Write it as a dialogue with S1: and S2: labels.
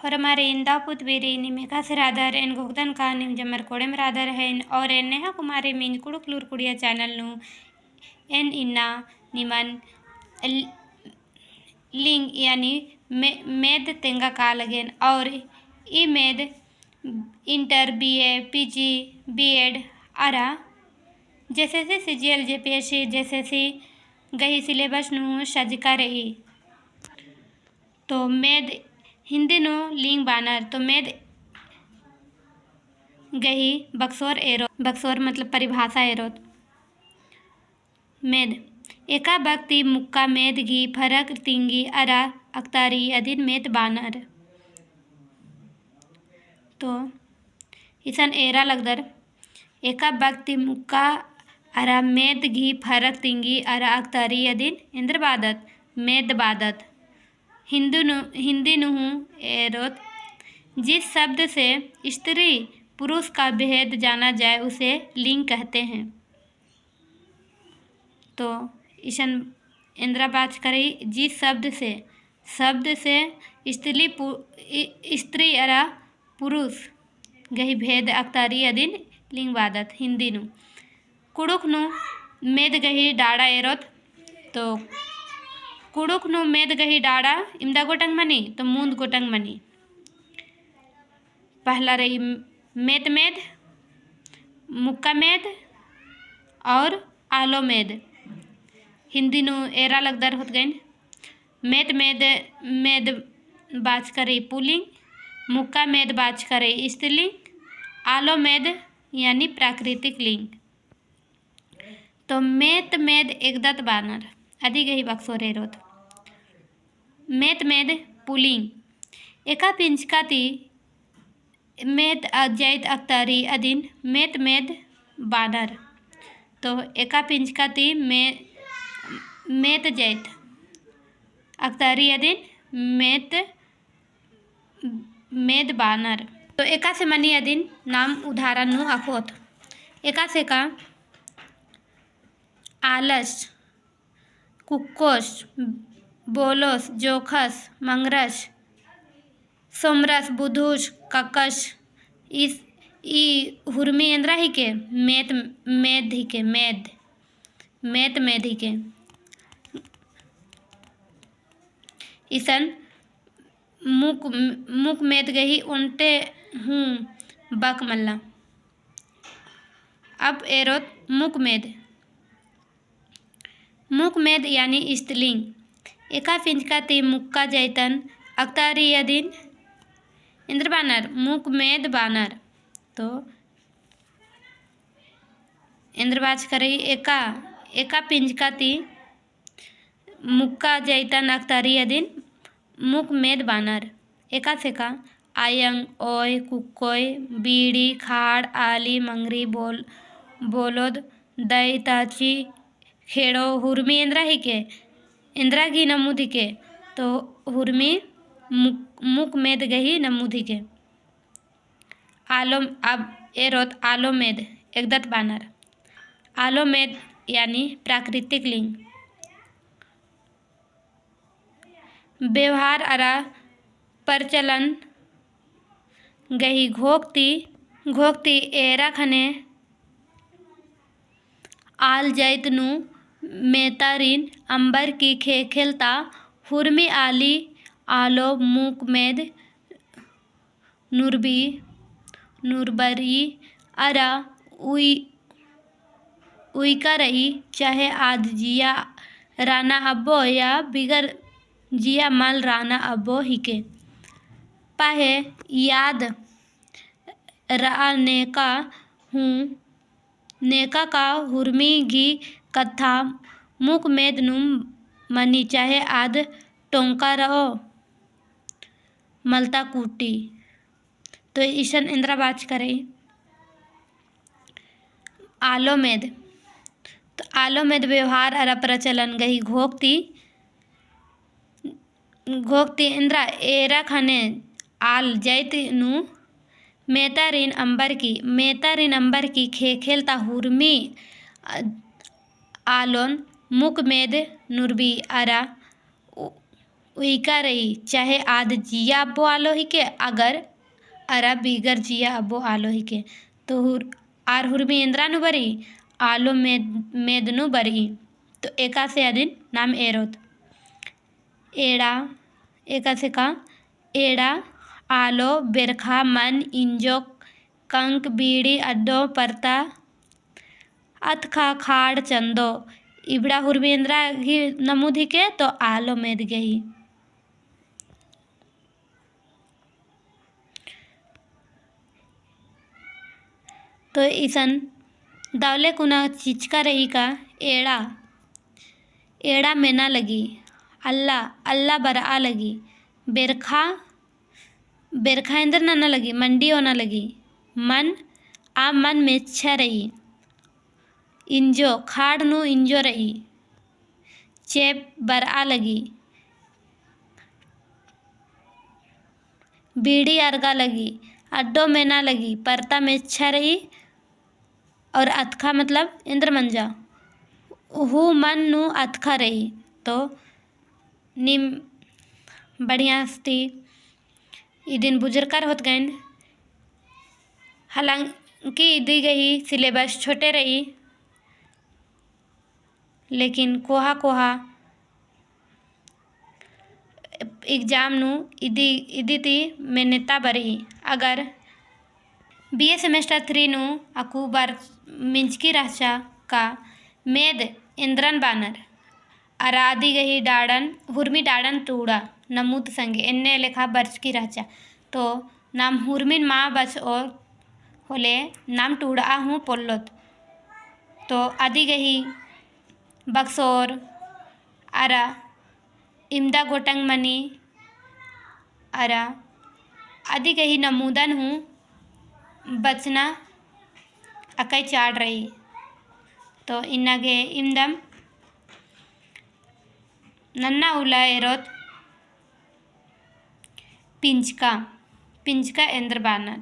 S1: हमारे इंदापुत वेरी निमेका से rather N गोगदन का निम जमर कोड़ेम राधर है और एन नेहा कुमारी मीन कुड़ुकलूर कुड़िया चैनल नु एन इन्ना निमन लिंग यानी मेद तेंगा का लगेन और ई मेद इंटर बीए पीजी बीएड आरा जैसे सीजीएल जेपीएससी जैसे गही सिलेबस नु सजका रही तो मेद हिंदी नु लिंग बानर तो मेद गही बक्सोर एरो बक्सोर मतलब परिभाषा एरो मेद एका भक्ति मुक्का मेद घी फरक तिंगी अरा अख्तारी अधीन मेद बानर तो इसन एरा लगदर एका भक्ति मुक्का अरा मेद घी फरक तिंगी अरा अख्तारी अधीन इंद्र बादत मेद बादत हिंदी नुहू एरोत जिस शब्द से स्त्री पुरुष का भेद जाना जाए उसे लिंग कहते हैं। तो ईशन इंद्राबाज करी जिस शब्द से स्त्री अरा पुरुष गही भेद अख्तारी अधीन लिंग बादत हिंदी नु कुड़ुक नु मेद गही डाड़ा एरोत तो कुड़ुक नु मेद गही डाड़ा इमदा गोटंग मनी तो मूंद गोटंग मनी पहला रही मेद मेद मुक्का मेद और आलो मेद हिंदी नु एरा लगदर होत गईन मेद मेद मेद बाज करे पुलिंग मुक्का मेद बाज करे स्त्रीलिंग आलो मेद यानी प्राकृतिक लिंग तो मेत मेद एकदत बानर आदि गही बक्सोर एरोत मेत मेद पुलिंग एका पिंचकाती मेद जैत अख्तारी अधीन मेत मेद बानर तो एका पिंचकाती मेत जैत अख्तारी अधीन मेद बानर तो एका से मनी अधीन नाम उदाहरण नु अखोत एका से का आलस कुक्कोस बोलोस जोखस मंगरस सोमरस बुधुस ककस इस ई हुर्मी इंद्रा ही के मेद ही के मेद ही के ईसन मुक मेद गही उनटे हूँ बक मल्ला अब एरोत मुक मेद यानी स्त्रीलिंग एका फिंचकाती मुक्का जैतन अख्तारी अधीन इंद्र बानर मुक मेद बानर तो इंद्रबाज करई एका पिंचकाती मुक्का जैतन अख्तारी अधीन मुक मेद बानर एका से का आयंग ओय कुक्कोय बीड़ी खाड़ आली मंगरी बोलोद दई ताची खेड़ो हुर्मी इंद्रा ही के इंद्रा घी नमूदी के तो हुर्मी मुक मेद गही नमूदी के आलो अब एरोत आलो मेद एकदत बानर आलो मेद यानी प्राकृतिक लिंग व्यवहार अरा प्रचलन गही घोकती एरा खने आल जैत नु मेतारिन अंबर की खेलता हुर्मी आली आलो मुक मेद नुरबरी अरा उइका रही चाहे आज जिया राना अब्बो या बिगर जिया मल राना अब्बो ही के पाहे याद रा नेका का हुर्मी घी कथा मुक मेद नुम मनी चाहे आद टोंका रहो मलता कूटी तो ईशन इंद्राबाज करे आलो मेद तो आलो मेद व्यवहार अरा प्रचलन गही घोकती इंद्रा एरा खने आल जैत नु मेतारिन अंबर की खेलता हुर्मी आलोन मुक मेद नुरबी अरा उइका रही चाहे आद जिया अब्बो आलो ही के अगर अरा बीगर जिया अब्बो आलो ही के तो आर हुरमी इंद्रानु बरी आलो मेदनु बरी तो एका से अदिन नाम एरोत एड़ा एका से का एड़ा आलो बेरखा मन इंजो कंक बीड़ी अड्डो परता अतखा खाड़ चंदो इबड़ा हुरवेंद्रा ही नमूदी के तो आलो मेद गई। तो इसन दावले कुना चिचका रही का एड़ा एड़ा मेना लगी अल्लाह अल्लाह बरा लगी बेरखा बेरखा इंद्र ना लगी मंडी होना लगी मन आ मन में छ रही इंजो खाड़ नु इंजो रही चेप बरा लगी बीड़ी अर्गा लगी अड्डो में ना लगी परता में छ रही और अतखा मतलब इंद्र मंजा हु मन नु अतखा रही तो निम बढ़िया थी ये दिन बुजुर्ग होत गए हालांकि दी गई सिलेबस छोटे रही लेकिन कोहा कोहा एग्जाम नु इदी ती मेहनता बरही अगर बीए सेमेस्टर 3 नु अकू बार मिंचकी राचा का मेद इंद्रन बानर अरादी गही डाड़न हुरमी डाड़न तूड़ा नमूत संगे एन्ने लेखा बर्च की राचा तो नाम हुरमिन माँ बच और होले नाम टूड़ा हूँ पोल्लोत तो आदि गही बक्सोर अरा इमदा गोटंग मनी अरा आदि गही नमूदन हूँ बचना अकई चाड़ रही तो इन्नागे इमदम नन्ना उला एरोत पिंचका इंद्र बानर।